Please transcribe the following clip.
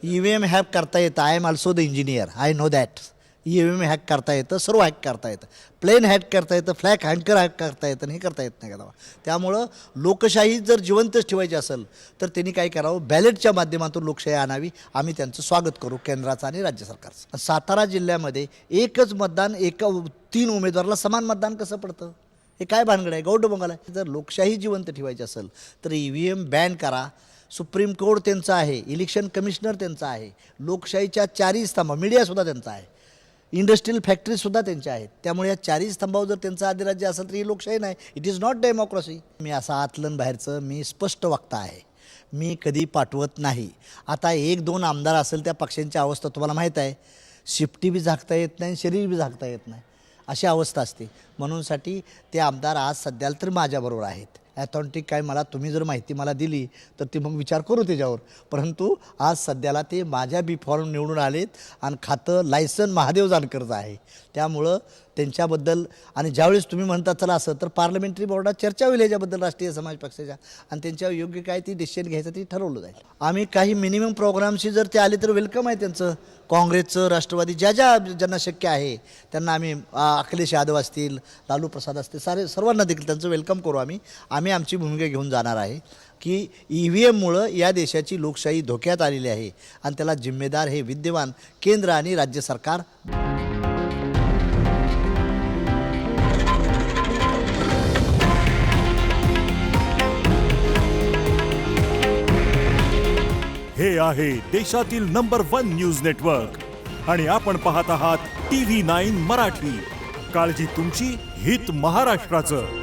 EVM hack करता येतं. I am also the engineer, I know that. EVM hack करता येतं, सर्व हॅक करता येतं, प्लेन हॅक करता येतं, फ्लॅग हँकर हॅक करता येतं, हे करता येत नाही का. त्यामुळं लोकशाही जर जिवंतच ठेवायची असेल तर त्यांनी काय करावं, बॅलेटच्या माध्यमातून लोकशाही आणावी. आम्ही त्यांचं स्वागत करू, केंद्राचं आणि राज्य सरकारचं. सातारा जिल्ह्यामध्ये एकच मतदान, 3 उमेदवाराला समान मतदान कसं पडतं? हे काय भानगड आहे, गौडबंगाल आहे. जर लोकशाही जिवंत ठेवायची असेल तर EVM बॅन करा. सुप्रीम कोर्ट त्यांचं आहे, इलेक्शन कमिशनर त्यांचं आहे, लोकशाहीच्या 4 स्तंभ, मीडियासुद्धा त्यांचा आहे, इंडस्ट्रियल फॅक्टरीसुद्धा त्यांच्या आहेत. त्यामुळे या 4 स्तंभावर जर त्यांचं अधिराज्य असेल तर ही लोकशाही नाही. It is not democracy. मी असं आतलं बाहेरचं मी स्पष्ट वक्ता आहे, मी कधी पाठवत नाही. आता 1-2 आमदार असेल त्या पक्षांची अवस्था तुम्हाला माहीत आहे, शिफ्टी बी झाकता येत नाही, शरीर बी झाकता येत नाही, अशी अवस्था असते. म्हणूनसाठी ते आमदार आज सध्याला तर माझ्याबरोबर आहेत. ॲथॉन्टिक काय मला तुम्ही जर माहिती मला दिली तर ती मग विचार करू त्याच्यावर. परंतु आज सध्याला ते माझ्या बी फॉर्म निवडून आलेत आणि खातं लायसन महादेव जानकरचं आहे. त्यामुळं त्यांच्याबद्दल, आणि ज्यावेळेस तुम्ही म्हणता चला असं, तर पार्लमेंटरी बोर्डात चर्चा होईल याच्याबद्दल राष्ट्रीय समाज पक्षाच्या, आणि त्यांच्यावर योग्य काय ती डिसिजन घ्यायचं ते ठरवलं जाईल. आम्ही काही मिनिमम प्रोग्रामशी जर ते आले तर वेलकम आहे त्यांचं. काँग्रेसचं, राष्ट्रवादी, ज्यांना शक्य आहे त्यांना आम्ही, अखिलेश यादव असतील, लालू प्रसाद असतील, सर्वांना देखील त्यांचं वेलकम करू. आम्ही आमची भूमिका घेऊन जाणार आहे की EVMमुळं या देशाची लोकशाही धोक्यात आलेली आहे आणि त्याला जिम्मेदार हे विद्यमान केंद्र आणि राज्य सरकार. हे आहे देशातील नंबर 1 न्यूज नेटवर्क आणि आपण पाहत आहात TV9 मराठी. काळजी तुमची, हित महाराष्ट्राचं.